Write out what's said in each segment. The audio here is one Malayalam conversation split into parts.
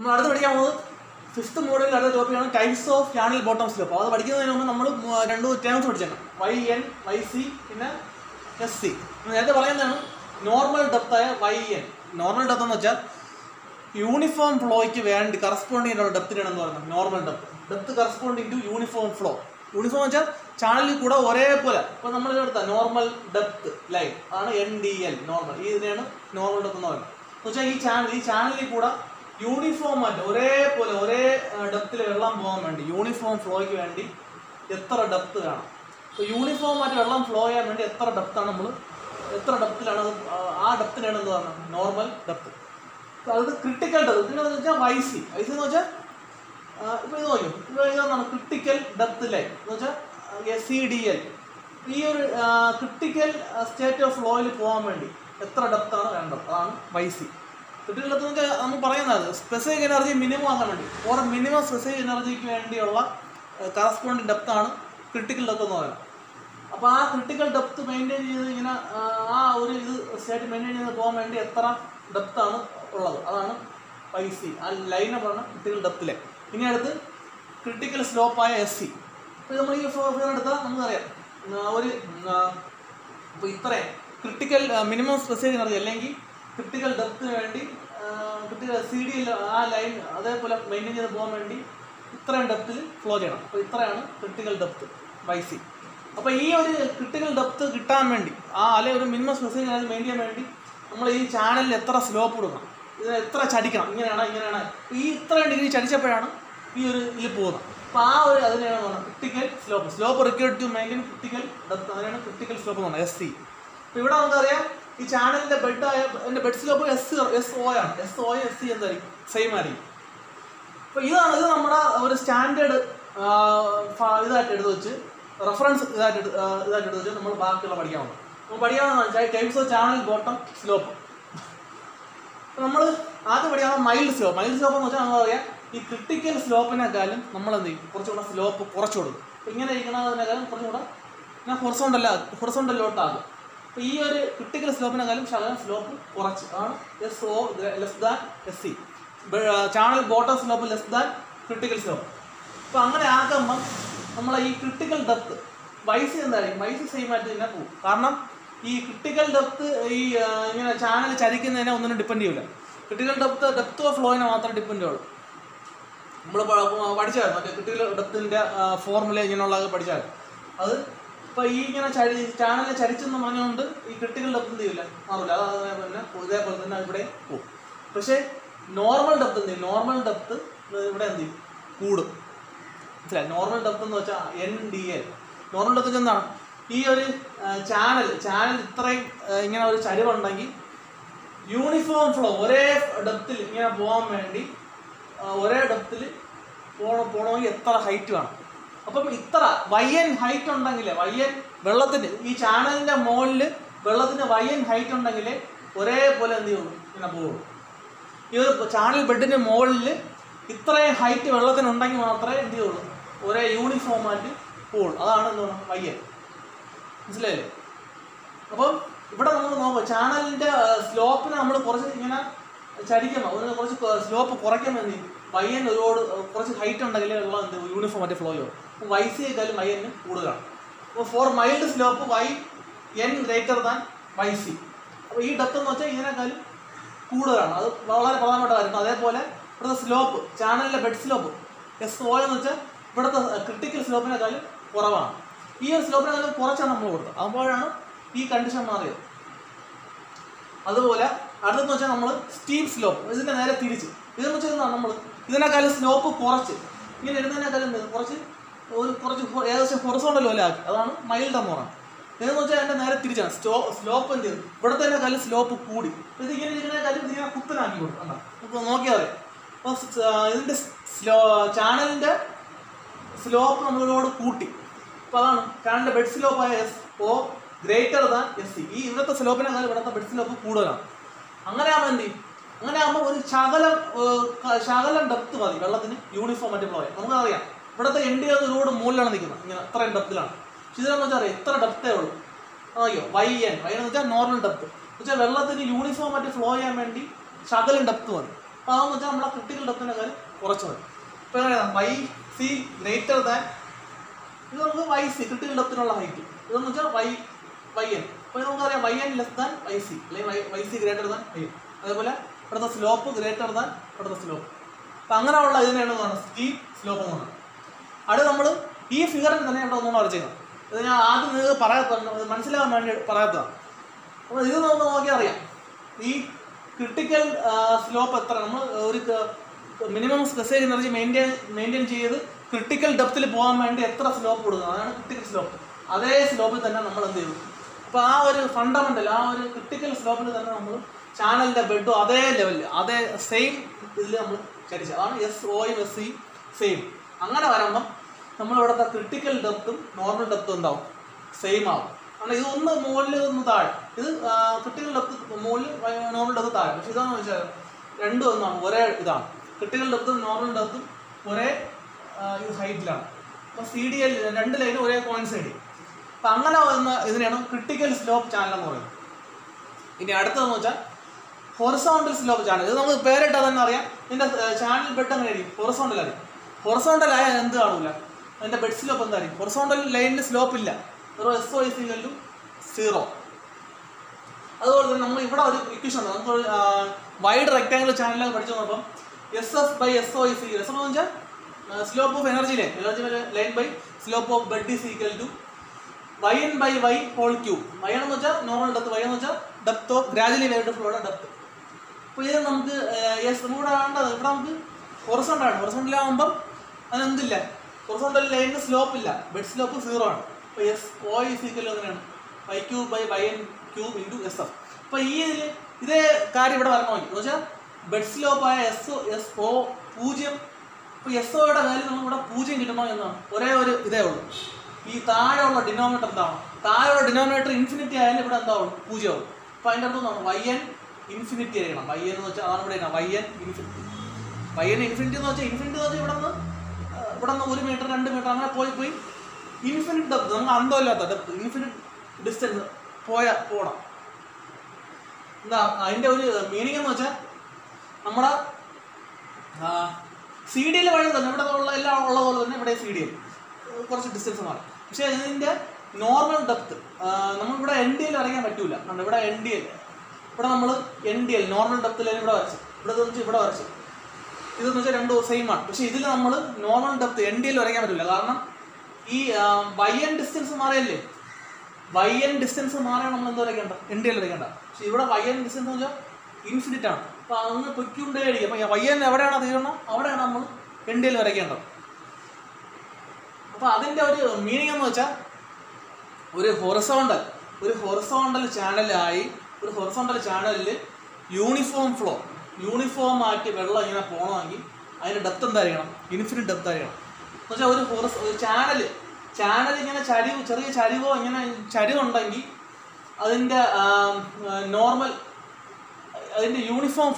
നമ്മൾ അടുത്ത് പഠിക്കാൻ പോകുന്നത് ഫിഫ്ത്ത് മോഡലിൽ അടുത്ത ടോപ്പിക്കാണ് types of channel bottom slope. അത് പഠിക്കുന്നതിന് മുമ്പ് നമ്മൾ രണ്ട് ടേംസ് പഠിച്ചേക്കണം, YN, YC, പിന്നെ SC. നേരത്തെ പറയുന്നതാണ് നോർമൽ ഡെപ്തായ YN. നോർമൽ ഡെപ്ത് എന്ന് വെച്ചാൽ യൂണിഫോം ഫ്ലോയ്ക്ക് വേണ്ടി കറസ്പോണ്ടിങ് ആയിട്ടുള്ള ഡെപ്തിനാണെന്ന് പറയുന്നത് normal depth. Depth corresponding to uniform flow. Uniform വെച്ചാൽ ചാനലിൽ കൂടെ ഒരേപോലെ. ഇപ്പോൾ നമ്മൾ എടുത്ത നോർമൽ ഡെപ്ത് ലൈൻ ആണ് NDL നോർമൽ. ഇതിനെയാണ് നോർമൽ ഡെപ്ത് എന്ന് പറയുന്നത്. എന്ന് വെച്ചാൽ ഈ ചാനലിൽ കൂടെ യൂണിഫോം ആയിട്ട് ഒരേപോലെ ഒരേ ഡെപ്തിൽ വെള്ളം പോകാൻ വേണ്ടി യൂണിഫോം ഫ്ലോയ്ക്ക് വേണ്ടി എത്ര ഡെപ്ത് വേണം. അപ്പോൾ യൂണിഫോം ആയിട്ട് വെള്ളം ഫ്ലോ ചെയ്യാൻ വേണ്ടി എത്ര ഡെപ്താണ് നമ്മൾ എത്ര ഡെപ്തിലാണ് അത് ആ ഡെപ്തിനാണ് എന്ത് പറയുന്നത് നോർമൽ ഡെപ്ത്. അത് ക്രിട്ടിക്കൽ ഡെപ്ത്. ഇതിനെന്ന് വെച്ചാൽ YC എന്ന് വെച്ചാൽ ഇപ്പോൾ ഇത് നോക്കും, ഇപ്പോൾ ഇതാണ് ക്രിട്ടിക്കൽ ഡെപ്ത് ലൈൻ എന്ന് വെച്ചാൽ CDL. ഈ ഒരു ക്രിട്ടിക്കൽ സ്റ്റേറ്റ് ഓഫ് ഫ്ലോയിൽ പോകാൻ വേണ്ടി എത്ര ഡെപ്താണ് വേണ്ടത്, അതാണ് YC. ക്രിട്ടിക്കൽ ഡെപ്ത് എന്ന് വെച്ചാൽ നമ്മൾ പറയുന്നത് സ്പെസിഫിക് എനർജി മിനിമം ആക്കാൻ വേണ്ടി ഓരോ മിനിമം സ്പെസിഫിക് എനർജിക്ക് വേണ്ടിയുള്ള കറസ്പോണ്ടിങ് ഡെപ്താണ് ക്രിട്ടിക്കൽ ഡെപ്ത് എന്ന് പറയുന്നത്. അപ്പോൾ ആ ക്രിട്ടിക്കൽ ഡെപ്ത് മെയിൻറ്റെയിൻ ചെയ്ത് ഇങ്ങനെ ആ ഒരു സ്റ്റേറ്റ് മെയിൻറ്റെയിൻ ചെയ്ത് പോകാൻ വേണ്ടി എത്ര ഡെപ്താണ് ഉള്ളത്, അതാണ് YC. ആ ലൈനെ പറഞ്ഞ ക്രിട്ടിക്കൽ ഡെപ്തിലെ. ഇനി അടുത്ത് ക്രിട്ടിക്കൽ സ്ലോപ്പായ SC. ഇപ്പോൾ നമ്മൾ ഈ ഫിഗർ എടുത്താൽ നമുക്കറിയാം ഒരു ഇപ്പോൾ ഇത്രയും ക്രിട്ടിക്കൽ മിനിമം സ്പെസിഫിക് എനർജി അല്ലെങ്കിൽ ക്രിട്ടിക്കൽ ഡെപ്തിന് വേണ്ടി ക്രിട്ടിക്കൽ CDL ആ ലൈൻ അതേപോലെ മെയിൻറ്റെയിൻ ചെയ്ത് പോകാൻ വേണ്ടി ഇത്രയും ഡെപ്തിൽ ഫ്ലോ ചെയ്യണം. അപ്പോൾ ഇത്രയാണ് ക്രിട്ടിക്കൽ ഡെപ്ത് YC. അപ്പോൾ ഈ ഒരു ക്രിട്ടിക്കൽ ഡെപ്ത് കിട്ടാൻ വേണ്ടി അല്ലെങ്കിൽ ഒരു മിനിമം സ്പെസിഫിക് എനർജി മെയിൻറ്റെയിൻ ചെയ്യാൻ വേണ്ടി നമ്മൾ ഈ ചാനലിൽ എത്ര സ്ലോപ്പ് കൊടുക്കണം, ഇത് എത്ര ചടിക്കണം, ഇങ്ങനെയാണ് ഈ ഇത്രയും ഡിഗ്രി ചടിച്ചപ്പോഴാണ് ഈ ഒരു ഇതിൽ പോകുന്നത്. അപ്പോൾ ആ ഒരു അതിനെയാണ് പറയുന്നത് critical slope. Slope required to maintain critical depth, അതിനാണ് ക്രിട്ടിക്കൽ സ്ലോപ്പ് എന്ന് പറയുന്നത് SC. അപ്പോൾ ഇവിടെ നമുക്കറിയാം ഈ ചാനലിൻ്റെ എൻ്റെ ബെഡ് സ്ലോപ്പ് SO ആണ്. SO SC എന്തായിരിക്കും സെയിം ആയിരിക്കും. അപ്പോൾ ഇത് നമ്മുടെ ഒരു സ്റ്റാൻഡേർഡ് ഇതായിട്ട് എടുത്ത് വെച്ച് റെഫറൻസ് ഇതായിട്ട് എടുത്ത് വെച്ച് നമ്മൾ ബാക്കിയുള്ള പഠിക്കാവുന്നത്. നമ്മൾ പഠിക്കാവുന്നതെന്ന് വെച്ചാൽ types of channel bottom slope. നമ്മൾ ആദ്യം പഠിക്കാവുന്ന മൈൽഡ് സ്ലോപ്പ്. മൈൽഡ് സ്ലോപ്പ് എന്ന് വെച്ചാൽ നമുക്കറിയാം ഈ ക്രിട്ടിക്കൽ സ്ലോപ്പിനേക്കാളും നമ്മൾ എന്ത് ചെയ്യും കുറച്ചുകൂടെ സ്ലോപ്പ് കുറച്ച് കൊടുക്കും. അപ്പോൾ ഇങ്ങനെ ഇരിക്കുന്നതിനേക്കാളും കുറച്ചുകൂടെ ഹൊറിസോണ്ടലിലോട്ടാകും. അപ്പോൾ ഈ ഒരു ക്രിട്ടിക്കൽ സ്ലോപ്പിനേക്കാളും ശകലം സ്ലോപ്പ് കുറച്ച്, അതാണ് SO less than SC. Channel bottom slope less than critical slope. അപ്പോൾ അങ്ങനെ ആക്കുമ്പം നമ്മൾ ഈ ക്രിട്ടിക്കൽ ഡെപ്ത് YC എന്തായിരിക്കും, YC സെയിം ആയിട്ട് തന്നെ പോകും. കാരണം ഈ ക്രിട്ടിക്കൽ ഡെപ്ത് ഈ ഇങ്ങനെ ചാനൽ ചരിക്കുന്നതിനെ ഒന്നിനും ഡിപ്പെൻഡ് ചെയ്യില്ല. ക്രിട്ടിക്കൽ ഡെപ്ത് ഓഫ് ഫ്ലോയിനെ മാത്രമേ ഡിപ്പെൻഡ് ചെയ്യുള്ളൂ. നമ്മൾ പഠിച്ചാൽ മറ്റേ ക്രിട്ടിക്കൽ ഡെപ്തിൻ്റെ ഫോർമുല ഇങ്ങനെയുള്ളത് പഠിച്ചാൽ അത് ഇപ്പോൾ ഈ ഇങ്ങനെ ചാനലിനെ ചരിച്ചെന്ന് പറഞ്ഞുകൊണ്ട് ഈ ക്രിട്ടിക്കൽ ഡെപ്ത് എന്ത് ചെയ്യില്ല, മാറില്ല. ഇതേപോലെ തന്നെ ഇവിടെ പോകും. പക്ഷേ നോർമൽ ഡെപ്ത് എന്ത് ചെയ്യും, നോർമൽ ഡെപ്ത് ഇവിടെ എന്ത് ചെയ്യും കൂടും. മനസ്സിലായി? നോർമൽ ഡെപ്ത് എന്ന് വെച്ചാൽ NDL. നോർമൽ ഡെപ്ത് എന്താണ്, ഈ ഒരു ചാനൽ ഇത്രയും ഇങ്ങനെ ഒരു ചരിവുണ്ടെങ്കിൽ യൂണിഫോം ഫ്ലോ ഒരേ ഡെപ്തിൽ ഇങ്ങനെ പോകാൻ വേണ്ടി ഒരേ ഡെപ്തിൽ പോകണമെങ്കിൽ എത്ര ഹൈറ്റ് വേണം. അപ്പം ഇത്ര YN ഹൈറ്റ് ഉണ്ടെങ്കിൽ YN വെള്ളത്തിന് ഈ ചാനലിൻ്റെ മുകളിൽ വെള്ളത്തിന് YN ഹൈറ്റ് ഉണ്ടെങ്കിൽ ഒരേപോലെ എന്ത് ചെയ്യുള്ളൂ ഇങ്ങനെ പോകുള്ളൂ. ഈ ഒരു ചാനൽ ബെഡിൻ്റെ മുകളിൽ ഇത്രയും ഹൈറ്റ് വെള്ളത്തിനുണ്ടെങ്കിൽ മാത്രമേ എന്ത് ചെയ്യുള്ളൂ ഒരേ യൂണിഫോമായിട്ട് പോകുള്ളൂ. അതാണ് എന്ത് പറയുന്നത് YN. മനസ്സിലായില്ലേ? അപ്പം ഇവിടെ നമ്മൾ നോക്കുക ചാനലിൻ്റെ സ്ലോപ്പിനെ നമ്മൾ കുറച്ച് ഇങ്ങനെ ചടിക്കുമ്പോൾ കുറച്ച് സ്ലോപ്പ് കുറയ്ക്കാൻ വേണ്ടി YN കുറച്ച് ഹൈറ്റ് ഉണ്ടെങ്കിൽ വെള്ളം എന്ത് യൂണിഫോം ആയിട്ട് ഫ്ലോ ചെയ്യും. അപ്പോൾ YC-യേക്കാളും YN കൂടുതലാണ്. അപ്പോൾ for mild slope YN greater than YC. അപ്പോൾ ഈ ഡെപ്ത് എന്ന് വെച്ചാൽ ഇതിനേക്കാളും കൂടുതലാണ്. അത് വളരെ പ്രധാനപ്പെട്ട കാര്യം. അതേപോലെ ഇവിടുത്തെ സ്ലോപ്പ് ചാനലിലെ ബെഡ് സ്ലോപ്പ് SO എന്ന് വെച്ചാൽ ഇവിടുത്തെ ക്രിട്ടിക്കൽ സ്ലോപ്പിനേക്കാളും കുറവാണ്. ഈ ഒരു സ്ലോപ്പിനേക്കാളും കുറച്ചാണ് നമ്മൾ കൊടുത്തത്. അപ്പോഴാണ് ഈ കണ്ടീഷൻ മാറിയത്. അതുപോലെ അടുത്തെന്ന് വെച്ചാൽ നമ്മൾ സ്റ്റീപ്പ് സ്ലോപ്പ്, ഇതിൻ്റെ നേരെ തിരിച്ച്. ഇതെന്ന് വെച്ചാൽ നമ്മൾ ഇതിനേക്കാളും സ്ലോപ്പ് കുറച്ച് ഇങ്ങനെ ഇടുന്നതിനേക്കാളും കുറച്ച് ഏകദേശം ഹൊറിസോണ്ടൽ പോലെ ആക്കി, അതാണ് മൈൽഡ് എന്ന് പറയുന്നത്. ഇതെന്ന് വെച്ചാൽ എൻ്റെ നേരെ തിരിച്ചാണ്. സ്ലോപ്പ് എന്ത് ചെയ്തു ഇവിടത്തേക്കാളും സ്ലോപ്പ് കൂടി. ഇത് ഇങ്ങനെ ഇതിനേക്കാളും ഇങ്ങനെ കുത്തനാക്കി കൊടുക്കും. നമുക്ക് നോക്കിയാൽ അറിയാം. അപ്പോൾ ഇതിൻ്റെ ചാനലിൻ്റെ സ്ലോപ്പ് നമ്മളോട് കൂട്ടി. അപ്പോൾ അതാണ് ചാനലിൻ്റെ ബെഡ് സ്ലോപ്പായ SO ഗ്രേറ്റർ ദാൻ SC. ഈ ഇവിടുത്തെ സ്ലോപ്പിനേക്കാളും ഇവിടുത്തെ ബെഡ് സ്ലോപ്പ് കൂടുതലാണ്. അങ്ങനെ ആകുമ്പോൾ എന്ത് ചെയ്യും, അങ്ങനെ ആകുമ്പോൾ ഒരു ശകലം ഡെപ്ത് മതി വെള്ളത്തിന് യൂണിഫോം ആയിട്ട് ഫ്ലോ ചെയ്യാം. നമുക്കറിയാം ഇവിടുത്തെ NDL ഒരുപാട് മുകളിലാണ് നിൽക്കുന്നത്, ഇങ്ങനെ അത്രയും ഡെപ്തിലാണ്. പക്ഷെ ഇതിനെന്ന് വെച്ചാൽ അറിയാം ഇത്ര ഡെപ്തേ ഉള്ളൂ. അയ്യോ YN എന്ന് വെച്ചാൽ നോർമൽ ഡെപ്ത് എന്ന് വെച്ചാൽ വെള്ളത്തിന് യൂണിഫോം ആയിട്ട് ഫ്ലോ ചെയ്യാൻ വേണ്ടി ശകലം ഡെപ്ത് മതി. അപ്പോൾ അതെന്ന് വെച്ചാൽ നമ്മളെ ക്രിട്ടിക്കൽ ഡെപ്തിൻ്റെ കാര്യം കുറച്ച് മതി. ഇപ്പോൾ എങ്ങനെയാണ് വൈ സി ഗ്രേറ്റർ ദാൻ, ഇത് നമുക്ക് വൈ സി ക്രിട്ടിക്കൽ ഡെപ്തിനുള്ള ഹൈറ്റ്, ഇതെന്ന് വെച്ചാൽ വൈ എൻ. അപ്പോൾ ഇത് നമുക്കറിയാം y n less than y c, അല്ലെങ്കിൽ y c greater than y n. അതേപോലെ ഇവിടുത്തെ സ്ലോപ്പ് ഗ്രേറ്റർ ദാൻ ഇവിടുത്തെ സ്ലോപ്പ്. അപ്പം അങ്ങനെയുള്ള ഇതിനെയാണ് സ്റ്റീപ്പ് സ്ലോപ്പ് എന്ന് പറയുന്നത്. അത് നമ്മൾ ഈ ഫിഗറിൽ തന്നെ ഇവിടെ ഒന്നും വരച്ചേക്കണം. ഇത് ഞാൻ ആദ്യം നിങ്ങൾക്ക് പറയാത്ത മനസ്സിലാകാൻ വേണ്ടി പറയാത്തതാണ്. അപ്പോൾ ഇത് നമുക്ക് നോക്കിയാൽ അറിയാം ഈ ക്രിട്ടിക്കൽ സ്ലോപ്പ് എത്ര, നമ്മൾ ഒരു മിനിമം സ്പെസിഫിക് എനർജി മെയിൻറ്റെയിൻ ചെയ്ത് ക്രിട്ടിക്കൽ ഡെപ്തിൽ പോകാൻ വേണ്ടി എത്ര സ്ലോപ്പ് കൊടുക്കുന്നത്, അതാണ് ക്രിട്ടിക്കൽ സ്ലോപ്പ്. അതേ സ്ലോപ്പിൽ തന്നെ നമ്മൾ എന്ത് ചെയ്തു. അപ്പോൾ ആ ഒരു ഫണ്ടമെൻ്റൽ ആ ഒരു ക്രിട്ടിക്കൽ സ്ലോപ്പിൽ തന്നെ നമ്മൾ ചാനലിൻ്റെ ബെഡും അതേ ലെവലിൽ അതേ സെയിം ഇതിൽ നമ്മൾ ചരിച്ചു. അതാണ് എസ് ഒയും എസ് സി സെയിം. അങ്ങനെ വരുമ്പം നമ്മളിവിടുത്തെ ക്രിട്ടിക്കൽ ഡെപ്തും നോർമൽ ഡെപ്തും എന്താവും, സെയിം ആവും. കാരണം ഇത് ഒന്ന് മുകളിൽ ഒന്ന് താഴെ, ഇത് ക്രിട്ടിക്കൽ ഡെപ്ത് മുകളിൽ നോർമൽ ഡെപ്ത് താഴെ. പക്ഷെ ഇതാണെന്ന് വെച്ചാൽ രണ്ടും ഒന്നാണ്, ഒരേ ഇതാണ്. ക്രിട്ടിക്കൽ ഡെപ്തും നോർമൽ ഡെപ്തും ഒരേ ഇത് ഹൈറ്റിലാണ്. അപ്പോൾ സി ഡി എൽ രണ്ട് ലൈനും ഒരേ കോയിൻസൈഡ് ചെയ്യും. അപ്പം അങ്ങനെ വന്ന ഇതിനെയാണ് ക്രിട്ടിക്കൽ സ്ലോപ്പ് ചാനൽ എന്ന് പറയുന്നത്. ഇനി അടുത്തതെന്ന് വെച്ചാൽ ഹൊറിസോണ്ടൽ സ്ലോപ്പ് ചാനൽ. ഇത് നമുക്ക് പേരിട്ടാൽ തന്നെ അറിയാം. ഇതിൻ്റെ ചാനൽ ബെഡ് അങ്ങനെ ആയിരിക്കും, ഹൊറിസോണ്ടൽ ആയിരിക്കും. ഹൊറിസോണ്ടൽ ആയാൽ എന്ത് കാണില്ല, അതിൻ്റെ ബെഡ് സ്ലോപ്പ് എന്തായിരിക്കും, ഹൊറിസോണ്ടൽ ലൈനിൽ സ്ലോപ്പ് ഇല്ല, S O is equal to 0. അതുപോലെ തന്നെ നമ്മൾ ഇവിടെ ഒരു ഇക്വേഷൻ ഉണ്ട്, നമുക്ക് വൈഡ് റെക്ടാംഗുലർ ചാനലൊക്കെ പഠിച്ചു നോക്കുമ്പം S S by S O is equal, S എന്ന് വെച്ചാൽ slope of energy line by slope of bed is equal to Y N by Y whole cube. Y എന്ന് വെച്ചാൽ നോർമൽ ഡെപ്ത്, വൈ എന്ന് വെച്ചാൽ ഡെപ്ത് ഓഫ് ഗ്രാജുവലി വേരിഡ് ഫ്ലോയുടെ ഡെപ്ത്. അപ്പോൾ ഇത് നമുക്ക് എസ് ഇവിടെ വേണ്ടത്, ഇവിടെ നമുക്ക് ഹൊറിസോണ്ടലാണ്. ഹൊറിസോണ്ടലാകുമ്പം അതിനെന്തില്ല, ഹൊറിസോണ്ടൽ ലൈനിന് സ്ലോപ്പ് ഇല്ല, ബെഡ് സ്ലോപ്പ് 0 ആണ്. അപ്പോൾ എസ് ഒ ഇസ് ഈക്വൽ എങ്ങനെയാണ്, Y cube by Y N cube into S F. അപ്പോൾ ഈ ഇതേ കാര്യം ഇവിടെ വരണോ എന്ന് വെച്ചാൽ ബെഡ് സ്ലോപ്പായ എസ് ഒ 0. അപ്പോൾ എസ് ഒയുടെ വാല്യൂ നമുക്ക് ഇവിടെ 0 കിട്ടണോ എന്നാണ് ഒരേ ഒരു ഇതേ ഉള്ളൂ. ഈ താഴെയുള്ള ഡിനോമിനേറ്റർ എന്താണ്, താഴെയുള്ള ഡിനോമിനേറ്റർ ഇൻഫിനിറ്റി ആയാലും ഇവിടെ എന്താവും 0 ആവും. അപ്പോൾ അതിൻ്റെ അടുത്ത് എന്താണ് വൈ എൻ ഇൻഫിനിറ്റി ആയിരിക്കണം. വൈ എൻ എന്ന് വെച്ചാൽ അതാണ് ഇവിടെ Y N infinity. Y N infinity എന്ന് വെച്ചാൽ ഇവിടെ നിന്ന് 1 മീറ്റർ 2 മീറ്റർ അങ്ങനെ പോയി ഇൻഫിനിറ്റ് ഡെപ്ത്, നമുക്ക് അന്തമില്ലാത്ത ഡെപ്ത്, ഇൻഫിനിറ്റ് ഡിസ്റ്റൻസ് പോകണം. എന്താ അതിൻ്റെ ഒരു മീനിങ് എന്ന് വെച്ചാൽ നമ്മുടെ സി ഡി എൽ വഴി തന്നെ ഇവിടെ ഉള്ള എല്ലാം ഉള്ള പോലെ തന്നെ ഇവിടെ സി ഡി എൽ കുറച്ച് ഡിസ്റ്റൻസ് മാറും. പക്ഷേ ഇതിൻ്റെ നോർമൽ ഡെപ്ത് നമ്മളിവിടെ എൻ ഡി എൽ അറിയാൻ പറ്റൂല. കാരണം ഇവിടെ എൻ ഡി എൽ, ഇവിടെ നമ്മൾ എൻ ഡി എൽ നോർമൽ ഡെപ്തിൽ ഇവിടെ വരച്ച്, ഇവിടെ വരച്ച്, ഇതെന്ന് വെച്ചാൽ രണ്ടും സെയിം ആണ്. പക്ഷേ ഇതിൽ നമ്മൾ normal depth N D L വരയ്ക്കാൻ പറ്റില്ല. കാരണം ഈ വൈ എൻ ഡിസ്റ്റൻസ് മാറിയല്ലേ, വൈ എൻ ഡിസ്റ്റൻസ് മാറിയാണ് നമ്മൾ എന്ത് വരയ്ക്കേണ്ട, എൻ ഡി എൽ വരയ്ക്കേണ്ട. പക്ഷേ ഇവിടെ വൈ എൻ ഡിസ്റ്റൻസ് എന്ന് വെച്ചാൽ ഇൻഫിനിറ്റ് ആണ്. അപ്പോൾ അങ്ങ് പൊയ്ക്കൊണ്ടേ ആയിരിക്കും. അപ്പോൾ വൈ എൻ എവിടെയാണോ തീരണം അവിടെയാണ് നമ്മൾ എൻ ഡി എൽ വരയ്ക്കേണ്ടത്. അപ്പോൾ അതിൻ്റെ ഒരു മീനിങ് എന്ന് വെച്ചാൽ ഒരു ഹൊറിസോണ്ടൽ ചാനലിൽ യൂണിഫോം ആയിട്ട് വെള്ളം ഇങ്ങനെ പോകണമെങ്കിൽ അതിൻ്റെ ഡെപ്ത് എന്തായിരിക്കണം, ഇൻഫിനിറ്റ് ഡെപ്ത് ആയിരിക്കണം. എന്ന് വെച്ചാൽ ഒരു ചാനൽ ഇങ്ങനെ ചെറിയ ചരിവോ ഇങ്ങനെ ചരിവുണ്ടെങ്കിൽ അതിൻ്റെ നോർമൽ അതിൻ്റെ യൂണിഫോം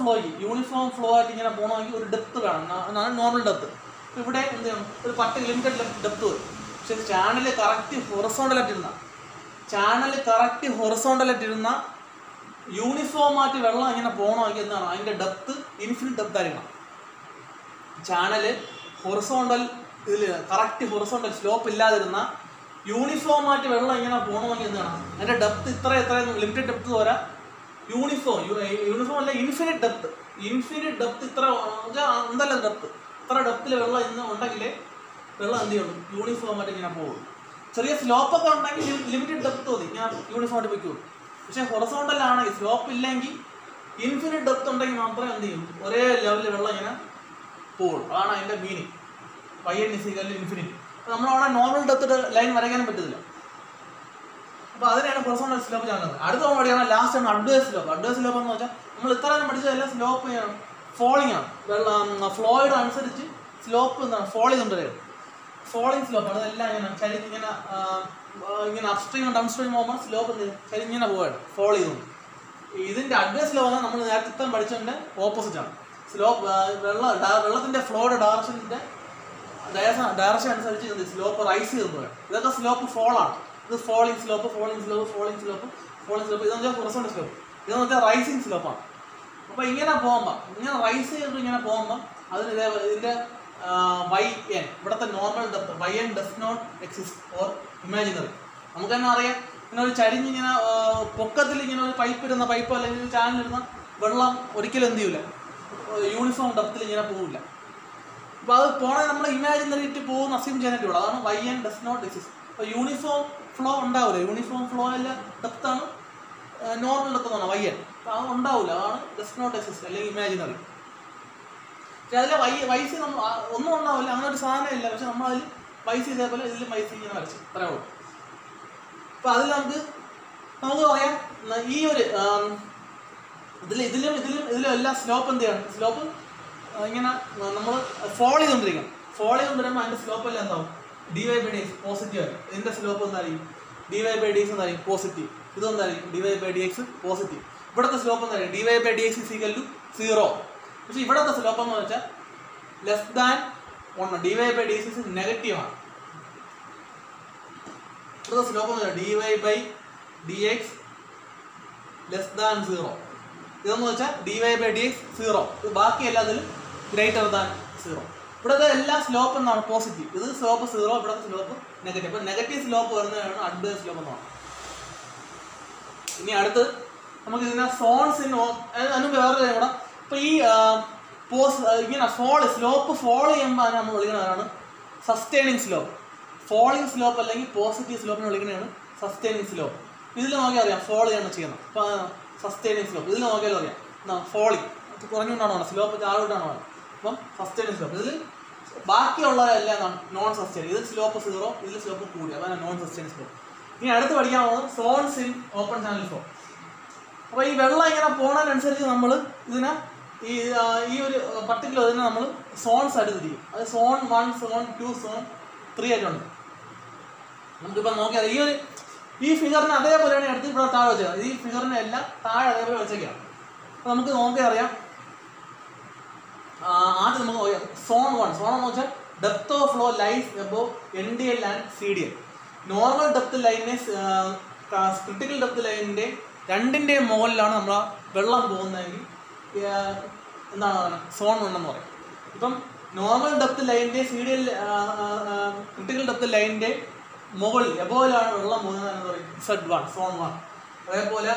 ഫ്ലോ ആയിട്ട് ഇങ്ങനെ പോകണമെങ്കിൽ ഒരു ഡെപ്ത് വേണം, അതാണ് നോർമൽ ഡെപ്ത്. ഇവിടെ എന്ത് ചെയ്യണം, ഒരു ലിമിറ്റഡ് ഡെപ്ത് വരും. പക്ഷെ ചാനൽ കറക്റ്റ് ഹൊറിസോണ്ടലായിട്ടിരുന്ന യൂണിഫോം ആയിട്ട് വെള്ളം ഇങ്ങനെ പോകണമെങ്കിൽ എന്താണ് അതിൻ്റെ ഡെപ്ത് ഇൻഫിനിറ്റ് ഡെപ്ത് ആയിരിക്കണം. ചാനൽ കറക്റ്റ് ഹൊറിസോണ്ടൽ സ്ലോപ്പ് ഇല്ലാതിരുന്ന യൂണിഫോം ആയിട്ട് വെള്ളം ഇങ്ങനെ പോകണമെങ്കിൽ എന്താണ് അതിൻ്റെ ഡെപ്ത് ഇത്ര ലിമിറ്റഡ് ഡെപ്ത് വരാം. യൂണിഫോം അല്ല ഇൻഫിനിറ്റ് ഡെപ്ത് ഇത്ര എന്തല്ല ഡെപ്ത്, ഇത്ര ഡെപ്തിൽ വെള്ളം ഇന്ന് ഉണ്ടെങ്കിൽ വെള്ളം എന്ത് ചെയ്യുള്ളൂ, യൂണിഫോം ആയിട്ട് ഇങ്ങനെ പോകും. ചെറിയ സ്ലോപ്പൊക്കെ ഉണ്ടെങ്കിൽ ലിമിറ്റഡ് ഡെപ്ത് മതി, ഞാൻ യൂണിഫോം ആയിട്ട് പോയിക്കോളൂ. പക്ഷേ ഹൊറിസോണ്ടലാണെങ്കിൽ സ്ലോപ്പ് ഇല്ലെങ്കിൽ ഇൻഫിനിറ്റ് ഡെപ്ത് ഉണ്ടെങ്കിൽ മാത്രമേ എന്ത് ചെയ്യും, ഒരേ ലെവലിൽ വെള്ളം ഇങ്ങനെ പോകുള്ളൂ. അതാണ് അതിൻ്റെ meaning, Y N is equal to infinity. അപ്പോൾ നമ്മളവിടെ നോർമൽ ഡെപ്ത് ലൈൻ വരയ്ക്കാനും പറ്റത്തില്ല. അപ്പോൾ അതിനാണ് ഹൊറിസോണ്ടൽ സ്ലോപ്പ് ചെയ്യുന്നത്. അടുത്ത പഠിക്കണം ലാസ്റ്റ് ആണ് അഡ്വേഴ്സ് സ്ലോപ്പ്. അഡ്വേഴ്സ് സ്ലോപ്പ് എന്ന് വെച്ചാൽ നമ്മൾ ഇത്രയും പഠിച്ചതെല്ലാം സ്ലോപ്പ് ഫോളിംഗ് ആണ്. ഫ്ലോയുടെ അനുസരിച്ച് സ്ലോപ്പ് എന്താണ് ഫോൾ ചെയ്തുകൊണ്ടിരിക്കുന്നത്. ഫോളിംഗ് സ്ലോപ്പ് ആണ്. അതെല്ലാം ഇങ്ങനെ അപ്സ്ട്രീം ഡൗൺ സ്ട്രീം പോകുമ്പോൾ സ്ലോപ്പ് എന്ത് ചെയ്യും, ചരിഞ്ഞിങ്ങനെ പോവുകയാണ്, ഫോൾ ചെയ്തുകൊണ്ട്. ഇതിൻ്റെ അഡ്വേഴ്സ് സ്ലോപ്പ് ആണ് നമ്മൾ നേരത്തെ ഇത്രയും പഠിച്ചതിൻ്റെ ഓപ്പോസിറ്റ് ആണ്. വെള്ളത്തിൻ്റെ ഫ്ലോയുടെ ഡയറക്ഷൻ അനുസരിച്ച് സ്ലോപ്പ് റൈസ് ചെയ്തു പോവുകയാണ്. ഇതൊക്കെ സ്ലോപ്പ് ഫോളാണ്. ഇത് ഫോളിംഗ് സ്ലോപ്പ്. ഇതെന്ന് വെച്ചാൽ ഹൊറിസോണ്ടൽ സ്ലോപ്പ്. ഇതെന്ന് വെച്ചാൽ റൈസിങ് സ്ലോപ്പാണ്. അപ്പോൾ ഇങ്ങനെ പോകുമ്പോൾ ഇങ്ങനെ റൈസ് ചെയ്തിട്ട് ഇങ്ങനെ പോകുമ്പോൾ അതിന് ഇതേപോലെ ഇതിൻ്റെ YN ഇവിടുത്തെ normal depth YN does not exist or imaginary. നമുക്ക് തന്നെ അറിയാം ഇങ്ങനെ ഒരു ചരിഞ്ഞ് ഇങ്ങനെ പൊക്കത്തിൽ ഇങ്ങനെ ഒരു പൈപ്പ് ഇടുന്ന പൈപ്പോ അല്ലെങ്കിൽ ചാനലിടുന്ന വെള്ളം ഒരിക്കലും എന്ത് ചെയ്യില്ല, യൂണിഫോം ഡെപ്തിൽ ഇങ്ങനെ പോകില്ല. അപ്പോൾ അത് പോകണമെങ്കിൽ നമ്മൾ ഇമാജിനറിയിട്ട് പോകുന്ന അസ്യൂം ചെയ്യാനായിട്ട് ഉള്ളൂ. അതാണ് YN ഡസ് നോട്ട് എക്സിസ്റ്റ്. അപ്പോൾ യൂണിഫോം ഫ്ലോ ഉണ്ടാവില്ല. യൂണിഫോം ഫ്ലോയിലെ ഡെപ്താണ് നോർമൽ ഡെപ്ത് എന്ന് പറഞ്ഞാൽ YN. അപ്പോൾ അത് ഉണ്ടാവില്ല. അതാണ് ഡസ് നോട്ട് എക്സിസ്റ്റ് അല്ലെങ്കിൽ ഇമാജിനറി. പക്ഷെ അതിലെ YC നമ്മൾ ഒന്നും ഉണ്ടാവില്ല, അങ്ങനെ ഒരു സാധനം ഇല്ല. പക്ഷെ നമ്മളതിൽ YC ഇതേപോലെ ഇതിൽ YC ഇങ്ങനെ വരച്ചു അത്രേ ഉള്ളൂ. അപ്പോൾ അതിൽ നമുക്ക് പറയാം ഈ ഒരു ഇതിലും എല്ലാം സ്ലോപ്പ് എന്ത് ചെയ്യണം, സ്ലോപ്പ് ഇങ്ങനെ നമ്മൾ ഫോളോ ചെയ്തുകൊണ്ടിരിക്കണം. ഫോളോ ചെയ്തുകൊണ്ടിരിക്കുമ്പോൾ അതിൻ്റെ സ്ലോപ്പ് എല്ലാം എന്താവും, dy/dx പോസിറ്റീവ് ആയിരിക്കും. ഇതിൻ്റെ സ്ലോപ്പ് എന്തായിരിക്കും, dy/dx എന്തായിരിക്കും പോസിറ്റീവ്. ഇതെന്തായിരിക്കും dy/dx positive. ഇവിടുത്തെ സ്ലോപ്പ് എന്തായിരിക്കും dy/dx = 0. പക്ഷെ ഇവിടുത്തെ സ്ലോപ്പ് എന്ന് വെച്ചാൽ ലെസ് ദാൻ 1. dy/dx നെഗറ്റീവ് ആണ്. ഇവിടുത്തെ സ്ലോപ്പ് എന്ന് വെച്ചാൽ dy/dx ലെസ് ദാൻ 0. ഇതെന്ന് വെച്ചാൽ dy/dx 0. ബാക്കി എല്ലാത്തിലും ഗ്രേറ്റർ ദാൻ 0. ഇവിടുത്തെ എല്ലാ സ്ലോപ്പ് എന്നാണ് പോസിറ്റീവ്. ഇത് സ്ലോപ്പ് 0, ഇവിടുത്തെ സ്ലോപ്പ് നെഗറ്റീവ്. അപ്പോൾ നെഗറ്റീവ് സ്ലോപ്പ് വരുന്നതാണ് അഡ്വേഴ്സ് സ്ലോപ്പ് എന്ന് പറയുന്നത്. ഇനി അടുത്ത് നമുക്ക് ഇതിനെ സോൺസ് അതിന് വേറെ കാര്യം കൂടെ. ഇപ്പോൾ ഈ ഇങ്ങനെ സ്ലോപ്പ് ഫോളോ ചെയ്യുമ്പോൾ അതിനെ നമ്മൾ വിളിക്കുന്നതാണ് സസ്റ്റൈനിങ് സ്ലോപ്പ്. ഫോളിങ് സ്ലോപ്പ് അല്ലെങ്കിൽ പോസിറ്റീവ് സ്ലോപ്പിനെ വിളിക്കുന്നതാണ് സസ്റ്റൈനിങ് സ്ലോപ്പ്. ഇതിൽ നോക്കിയാൽ അറിയാം ഫോളോ ചെയ്യാണ് ചെയ്യുന്നത്. അപ്പോൾ സസ്റ്റൈനിങ് സ്ലോപ്പ് ഇതിൽ നോക്കിയാലും അറിയാം ഫോളിങ് കുറഞ്ഞുകൊണ്ടാണോ സ്ലോപ്പ് താഴോട്ടാണോ. അപ്പം സസ്റ്റൈനിങ് സ്ലോപ്പ് ഇതിൽ ബാക്കിയുള്ളതെല്ലാം നോൺ സസ്റ്റൈൻ. ഇതിൽ സ്ലോപ്പ് 0, ഇതിൽ സ്ലോപ്പ് കൂടി, അതാണ് നോൺ സസ്റ്റൈൻ സ്ലോപ്പ്. ഇനി അടുത്ത് പഠിക്കാൻ പോകുന്നത് zones in open channel flow. അപ്പോൾ ഈ വെള്ളം ഇങ്ങനെ പോകുന്നതിനനുസരിച്ച് നമ്മൾ ഇതിനെ ഈ ഒരു പർട്ടിക്കുലർ ഇതിനെ നമ്മൾ സോൺസ് ആയിട്ട് തിരിക്കും. അത് സോൺ 1, സോൺ 2, സോൺ 3 ആയിട്ടുണ്ട്. നമുക്കിപ്പോൾ നോക്കിയാൽ ഈ ഫിഗറിനെ അതേപോലെയാണ് എടുത്ത് ഇവിടെ താഴെ വെച്ചത്. ഈ ഫിഗറിനെ എല്ലാം താഴെ അതേപോലെ വെച്ചേക്കാണ്. അപ്പോൾ നമുക്ക് നോക്കിയാൽ അറിയാം. ആദ്യം നമുക്ക് നോക്കിയാൽ സോൺ 1. സോൺ എന്ന് വെച്ചാൽ depth of flow lies above NDL and CDL. Normal depth ലൈനിനെ ക്രിട്ടിക്കൽ ഡെപ്ത് ലൈനിൻ്റെ രണ്ടിൻ്റെയും മുകളിലാണ് നമ്മൾ വെള്ളം പോകുന്നതെങ്കിൽ എന്താണ് സോൺ 1 എന്ന് പറയും. ഇപ്പം നോർമൽ ഡെപ്ത് ലൈനിൻ്റെ CDL ക്രിട്ടിക്കൽ ഡെപ്ത് ലൈനിൻ്റെ മുകളിൽ എബോയിലാണ് വെള്ളം പോകുന്നത് എന്ന് പറയും Z1 സോൺ 1. അതേപോലെ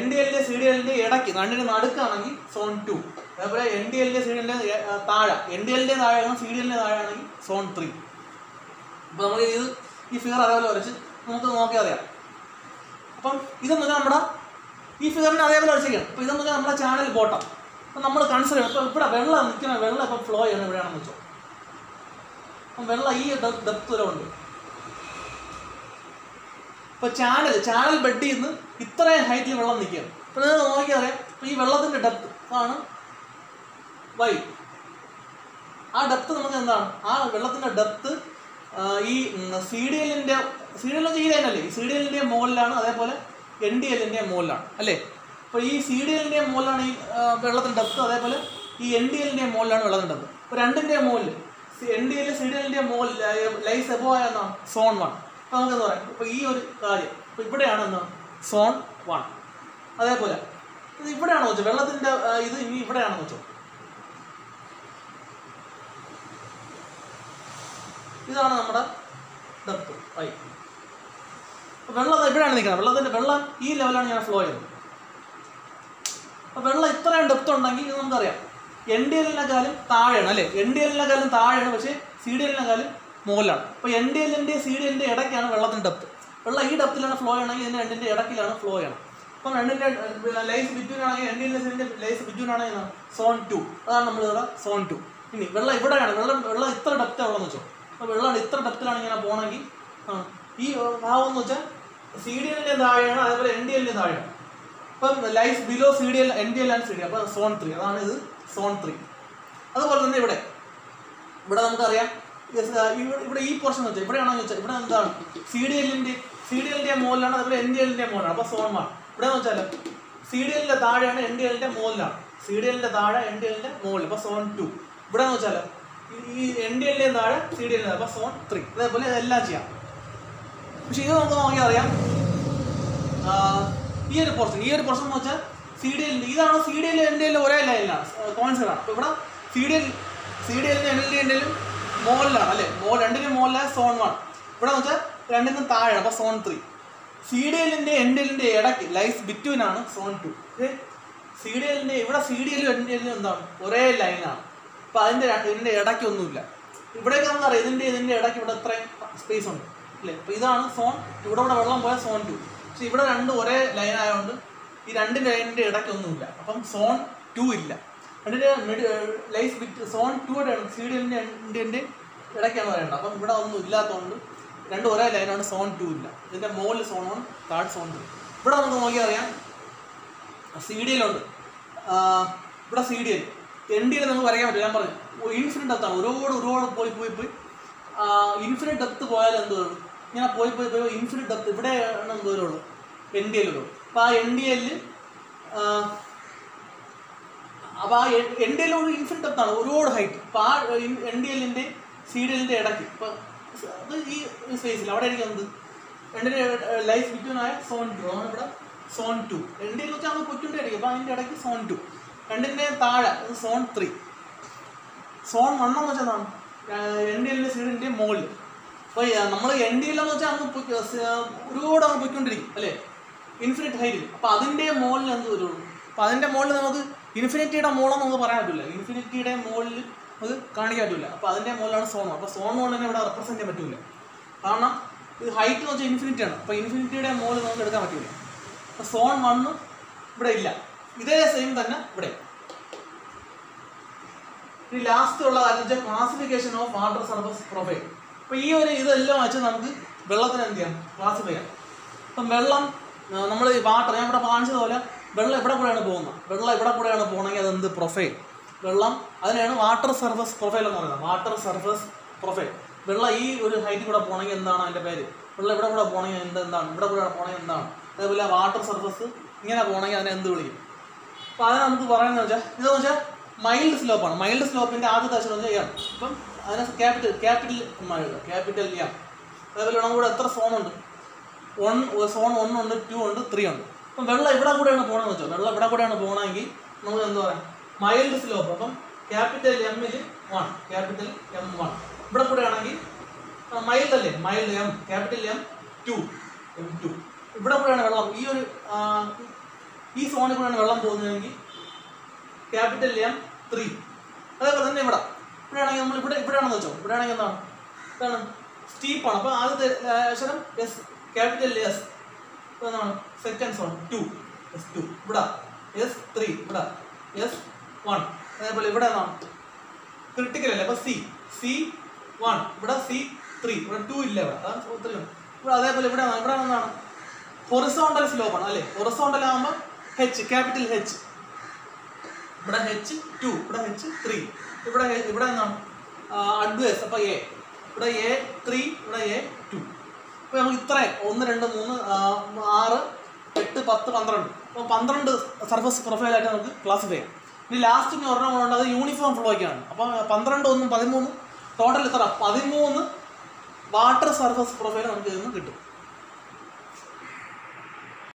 NDL CDL ഇടയ്ക്ക് രണ്ടിൻ്റെ നടുക്കാണെങ്കിൽ സോൺ 2. അതേപോലെ NDL CDL താഴെ NDL താഴെയാണ് CDL താഴെയാണെങ്കിൽ സോൺ 3. അപ്പോൾ നമുക്ക് ഈ ഫിഗർ അതേപോലെ വരച്ച് നമുക്ക് നോക്കിയാൽ അറിയാം. അപ്പം ഇതെന്ന് വെച്ചാൽ നമ്മുടെ ഈ ഫിഗറിനെ അതേപോലെ വരച്ചേക്കാണ്. അപ്പോൾ ഇതെന്ന് വെച്ചാൽ നമ്മുടെ ചാനൽ ബോട്ടം. അപ്പം നമ്മൾ കൺസിഡർ ചെയ്യണം. ഇപ്പോൾ ഇവിടെ വെള്ളം നിൽക്കുന്ന വെള്ളം ഇപ്പം ഫ്ലോ ചെയ്യണം ഇവിടെയാണെന്ന് വെച്ചോ. അപ്പം വെള്ളം ഈ ഡെപ്ത് വരെ ഉണ്ട്. ഇപ്പോൾ ചാനൽ ബെഡിൽ നിന്ന് ഇത്രയും ഹൈറ്റിൽ വെള്ളം നിൽക്കുകയാണ്. അപ്പോൾ നിങ്ങൾ നോക്കിയാൽ അറിയാം. അപ്പോൾ ഈ വെള്ളത്തിൻ്റെ ഡെപ്ത് അതാണ് y. ആ ഡെപ്ത് നമുക്ക് എന്താണ്, ആ വെള്ളത്തിൻ്റെ ഡെപ്ത് ഈ CDL ഈ ലൈനല്ലേ, ഈ CDL മുകളിലാണ്, അതേപോലെ NDL മുകളിലാണ് അല്ലേ. അപ്പോൾ ഈ CDL മുകളിലാണ് ഈ വെള്ളത്തിൻ്റെ ഡെപ്ത്, അതേപോലെ ഈ NDL മുകളിലാണ് വെള്ളത്തിൻ്റെ ഡെപ്ത്. അപ്പോൾ രണ്ടിൻ്റെയും മുകളിൽ NDL CDL മുകളിൽ ലൈസ് എബോവ് എന്നാണ് സോൺ 1. അപ്പോൾ നമുക്ക് എന്താ പറയാം, ഇപ്പോൾ ഈ ഒരു കാര്യം ഇപ്പോൾ ഇവിടെയാണ് എന്താണ് സോൺ 1. അതേപോലെ ഇത് ഇവിടെയാണെന്ന് വെച്ചോ വെള്ളത്തിൻ്റെ ഇത് ഇനി ഇവിടെയാണെന്ന് വെച്ചോ. ഇതാണ് നമ്മുടെ ഡെപ്ത് y. വെള്ളം ഇവിടെയാണ് നിൽക്കുന്നത്. വെള്ളം ഈ ലെവലാണ് ഞാൻ ഫ്ലോ ചെയ്യുന്നത്. അപ്പോൾ വെള്ളം ഇത്രയും ഡെപ്ത് ഉണ്ടെങ്കിൽ ഇത് നമുക്കറിയാം NDL താഴെയാണ് അല്ലേ. NDL താഴെയാണ്, പക്ഷേ CDL മുകളിലാണ്. അപ്പോൾ NDL CDL ഇടയ്ക്കാണ് വെള്ളത്തിൻ്റെ ഡെപ്ത്. വെള്ളം ഈ ഡെപ്തിലാണ് ഫ്ലോ ചെയ്യണമെങ്കിൽ ഇതിൻ്റെ രണ്ടിൻ്റെ ഇടയ്ക്കിലാണ് ഫ്ലോ ചെയ്യണം. അപ്പം രണ്ടിൻ്റെ ലൈസ് ബിറ്റ്വീൻ ആണെങ്കിൽ NDL CDL ലൈസ് ബിറ്റ്വീൻ ആണെങ്കിൽ സോൺ 2. അതാണ് നമ്മളിവിടെ സോൺ 2. ഇനി വെള്ളം ഇവിടെയാണ്, വെള്ളം ഇത്ര ഡെപ്ത് ഉള്ളതെന്ന് വെച്ചോ. അപ്പോൾ വെള്ളം ഇത്ര ഡെപ്തിലാണ് ഇങ്ങനെ പോകണമെങ്കിൽ ഈ ഭാവം എന്ന് വെച്ചാൽ CDL താഴെയാണ്, അതേപോലെ NDL താഴെയാണ്. അപ്പം lies below CDL NDL and CDL. അപ്പോൾ സോൺ 3 അതാണ് ഇത് സോൺ 3. അതുപോലെ തന്നെ ഇവിടെ നമുക്കറിയാം ഇവിടെ ഈ പോർഷൻ വെച്ചാൽ ഇവിടെയാണെന്ന് വെച്ചാൽ ഇവിടെ എന്താണ് CDL മുകളിലാണ്, അതേപോലെ NDL മുകളിലാണ്. അപ്പോൾ സോൺ 1. ഇവിടെ എന്ന് വെച്ചാൽ CDL താഴെയാണ്, NDL മുകളിലാണ്. CDL താഴെ NDL മുകളിൽ, അപ്പോൾ സോൺ 2. ഇവിടെ എന്ന് വെച്ചാൽ ഈ NDL താഴെ CDL അപ്പോൾ സോൺ 3. അതേപോലെ ഇതെല്ലാം ചെയ്യാം. പക്ഷെ ഇത് നമുക്ക് നോക്കിയാൽ അറിയാം ഈ ഒരു പോർഷൻ എന്ന് വെച്ചാൽ CDL ഇതാണ് CDL എൻ്റെയിൽ ഒരേ ലൈനിലാണ് കോൺസെപ്റ്റാണ്. അപ്പോൾ ഇവിടെ CDL എൻ്റെയിലും മോളിലാണ് അല്ലേ, രണ്ടിനും മോളിലാണ് സോൺ 1. ഇവിടെ എന്ന് വെച്ചാൽ രണ്ടിനും താഴെ, അപ്പോൾ സോൺ 3. CDLൻ്റെ എൻ്റെയിലിൻ്റെ ഇടയ്ക്ക് ലൈസ് ബിറ്റ്വീൻ ആണ് സോൺ 2. ഓക്കെ, CDLൻ്റെ ഇവിടെ CDLും എൻ്റെയിലും എന്താണ് ഒരേ ലൈനാണ്. അപ്പോൾ ഇതിൻ്റെ ഇടയ്ക്കൊന്നുമില്ല. ഇവിടേക്ക് നമുക്കറിയാം ഇതിൻ്റെ ഇടയ്ക്ക് ഇവിടെ ഇത്രയും സ്പേസ് ഉണ്ട് അല്ലേ. അപ്പോൾ ഇതാണ് സോൺ 2. ഇവിടെ വെള്ളം പോയാൽ സോൺ 2. പക്ഷേ ഇവിടെ രണ്ടും ഒരേ ലൈൻ ആയതുകൊണ്ട് ഈ രണ്ട് ലൈനിൻ്റെ ഇടയ്ക്കൊന്നുമില്ല. അപ്പം സോൺ 2 ഇല്ല. രണ്ടിൻ്റെ ലൈസ് ബിറ്റ് സോൺ 2യുടെ CDLൻ്റെ എൻ്റെൻ്റെ ഇടയ്ക്കാണ് പറയേണ്ടത്. അപ്പം ഇവിടെ ഒന്നും ഇല്ലാത്തതുകൊണ്ട് രണ്ടും ഒരേ ലൈനാണ്, സോൺ 2 ഇല്ല. ഇതിൻ്റെ മുകളിൽ സോൺ 1, താഴെ സോൺ 3. ഇവിടെ നമുക്ക് നോക്കിയാൽ അറിയാം CDLുണ്ട്. ഇവിടെ CDL എൻ്റെയിൽ നമുക്ക് വരയ്ക്കാൻ പറ്റില്ല. ഞാൻ പറഞ്ഞു ഇൻഫിനിറ്റ് ഡെപ്താണ്, ഒരുപാട് പോയി ഇൻഫിനിറ്റ് ഡെപ്ത് പോയാൽ എന്ത് വരും, ഇങ്ങനെ പോയി ഇൻഫിനിറ്റ് ഡെപ്ത് ഇവിടെയാണ് എന്ത് വരുള്ളൂ, എൻ്റെയിലുള്ളൂ. അപ്പോൾ ആ എൻ്റെയിലിൽ എൻ്റെയിലുള്ള ഇൻഫിനിറ്റ് ഡെപ്താണ്, ഒരുപാട് ഹൈറ്റ്. അപ്പോൾ ആ എൻ്റെയിലിൻ്റെ CDLൻ്റെ ഇടയ്ക്ക് ഇപ്പോൾ അത് ഈ സ്പേസിൽ അവിടെ ആയിരിക്കും എന്ത് എൻ്റെ ലൈഫ് ബിറ്റ്വീൻ ആയ സോൺ 2 ആണ്. ഇവിടെ സോൺ 2 എൻ്റെയിൽ വെച്ചാൽ നമ്മൾ പൊയ്ക്കൊണ്ടേയിരിക്കും. അപ്പോൾ അതിൻ്റെ ഇടയ്ക്ക് സോൺ 2, രണ്ടിൻ്റെ താഴെ സോൺ 3. സോൺ 1 എന്ന് വെച്ചാൽ എന്താണ് എൻ്റെയിലിൻ്റെ CDLൻ്റെ മുകളിൽ. അപ്പോൾ നമ്മൾ എൻ്റെയിലെന്ന് വെച്ചാൽ അങ്ങ് ഒരുപാട് അങ്ങ് പൊയ്ക്കൊണ്ടിരിക്കും അല്ലേ, ഇൻഫിനിറ്റ് ഹൈറ്റിൽ. അപ്പോൾ അതിൻ്റെ മുകളിൽ എന്ത് വരുള്ളൂ. അപ്പോൾ അതിൻ്റെ മുകളിൽ നമുക്ക് ഇൻഫിനിറ്റിയുടെ മുകളെന്ന് നമുക്ക് പറയാൻ പറ്റില്ല, ഇൻഫിനിറ്റിയുടെ മുകളിൽ അത് കാണിക്കാൻ പറ്റില്ല. അപ്പോൾ അതിൻ്റെ മുകളിലാണ് സോൺ 1. അപ്പോൾ സോൺ 1 ഇവിടെ റെപ്രസെൻറ്റ് ചെയ്യാൻ പറ്റില്ല, കാരണം ഇത് ഹൈറ്റ് എന്ന് വെച്ചാൽ ഇൻഫിനിറ്റിയാണ്. അപ്പോൾ ഇൻഫിനിറ്റിയുടെ മുകളിൽ നമുക്ക് എടുക്കാൻ പറ്റില്ല. അപ്പോൾ സോൺ 1 ഇവിടെ ഇല്ല. ഇതേ സെയിം തന്നെ ഇവിടെ. ഇനി ലാസ്റ്റ് ഉള്ള കാര്യം വെച്ചാൽ classification of water surface profile. അപ്പോൾ ഈ ഇതെല്ലാം വെച്ച് നമുക്ക് വെള്ളത്തിന് എന്ത് ചെയ്യാം, ക്ലാസിഫൈ ചെയ്യാം. അപ്പം വെള്ളം നമ്മൾ വാട്ടർ ഞാൻ ഇവിടെ കാണിച്ചതുപോലെ വെള്ളം ഇവിടെ കൂടെയാണ് പോകുന്നത്. വെള്ളം ഇവിടെ കൂടെയാണ് പോകണമെങ്കിൽ അതെന്ത് പ്രൊഫൈൽ, വെള്ളം അതിനെയാണ് വാട്ടർ സർഫസ് പ്രൊഫൈൽ എന്ന് പറയുന്നത്. വാട്ടർ സർഫസ് പ്രൊഫൈൽ, വെള്ളം ഈ ഒരു ഹൈറ്റിൽ കൂടെ പോകണമെങ്കിൽ എന്താണ് അതിൻ്റെ പേര്, വെള്ളം ഇവിടെ കൂടെ പോകണമെങ്കിൽ എന്താണ്, ഇവിടെ കൂടെ പോകണമെങ്കിൽ എന്താണ്. അതേപോലെ വാട്ടർ സർഫസ് ഇങ്ങനെ പോകണമെങ്കിൽ അതിനെ എന്ത് വിളിക്കും. അപ്പോൾ അതിനെ നമുക്ക് പറയുന്നത് വെച്ചാൽ ഇതെന്ന് വെച്ചാൽ മൈൽഡ് സ്ലോപ്പാണ്. മൈൽഡ് സ്ലോപ്പിൻ്റെ ആദ്യത്തെ അക്ഷരം വെച്ചാൽ എം. ഇപ്പം അതിനെ ക്യാപിറ്റൽ എം. അതേപോലെ നമുക്ക് എത്ര സോണുണ്ട്, സോൺ 1 ഉണ്ട്, 2 ഉണ്ട്, 3 ഉണ്ട്. അപ്പം വെള്ളം ഇവിടെ കൂടെയാണ് പോകണമെന്ന് വെച്ചാൽ വെള്ളം ഇവിടെ കൂടെയാണ് പോകണമെങ്കിൽ നമുക്ക് എന്താ പറയാം, മൈൽഡ് സ്ലോപ്പ്. അപ്പം ക്യാപിറ്റൽ എമ്മിൽ 1, ക്യാപിറ്റൽ M1. ഇവിടെ കൂടെയാണെങ്കിൽ മൈൽഡ് അല്ലേ, mild M, capital M2, M2. ഇവിടെ കൂടെയാണ് വെള്ളം ഈ സോണിൽ കൂടെയാണ് വെള്ളം പോകുന്നതെങ്കിൽ ക്യാപിറ്റൽ M3. അതേപോലെ തന്നെ ഇവിടെയാണെങ്കിൽ നമ്മൾ ഇവിടെയാണെന്ന് വെച്ചോ, ഇവിടെയാണെങ്കിൽ എന്താണ് സ്റ്റീപ്പാണ്. അപ്പോൾ ആദ്യത്തെ അക്ഷരം S, ക്യാപിറ്റൽ S. എന്താണ് സെക്കൻഡ് സോൺ 2, S2. ഇവിടെ S3, ഇവിടെ S1. അതേപോലെ ഇവിടെ എന്താണ് ക്രിട്ടിക്കൽ അല്ലേ, അപ്പോൾ C1, ഇവിടെ C3, ഇവിടെ 2 ഇല്ല, ഇവിടെ അതാണ് 3 ഉണ്ട്. ഇവിടെ അതേപോലെ ഇവിടെ എന്താണ് ഹൊറിസോണ്ടൽ സ്ലോപ്പാണ് അല്ലേ. ഹൊറിസോണ്ടൽ ആകുമ്പോൾ H, ക്യാപിറ്റൽ H. ഇവിടെ H2, ഇവിടെ H3. ഇവിടെ എന്താണ് അഡ്വേഴ്സ്, അപ്പോൾ A, ഇവിടെ A3, ഇവിടെ A2. അപ്പോൾ നമുക്ക് ഇത്രയും 1, 2, 3, 6, 8, 10, 12. അപ്പോൾ 12 സർഫസ് പ്രൊഫൈലായിട്ട് നമുക്ക് ക്ലാസിഫൈ ചെയ്യാം. ഇനി ലാസ്റ്റ് ഇനി ഒരെണ്ണം കൊണ്ട് അത് യൂണിഫോം ഫ്ലോയ്ക്കാണ്. അപ്പോൾ 12, 1, 13, ടോട്ടൽ ഇത്ര 13 വാട്ടർ സർഫസ് പ്രൊഫൈൽ നമുക്ക് ഇതിൽ നിന്ന് കിട്ടും.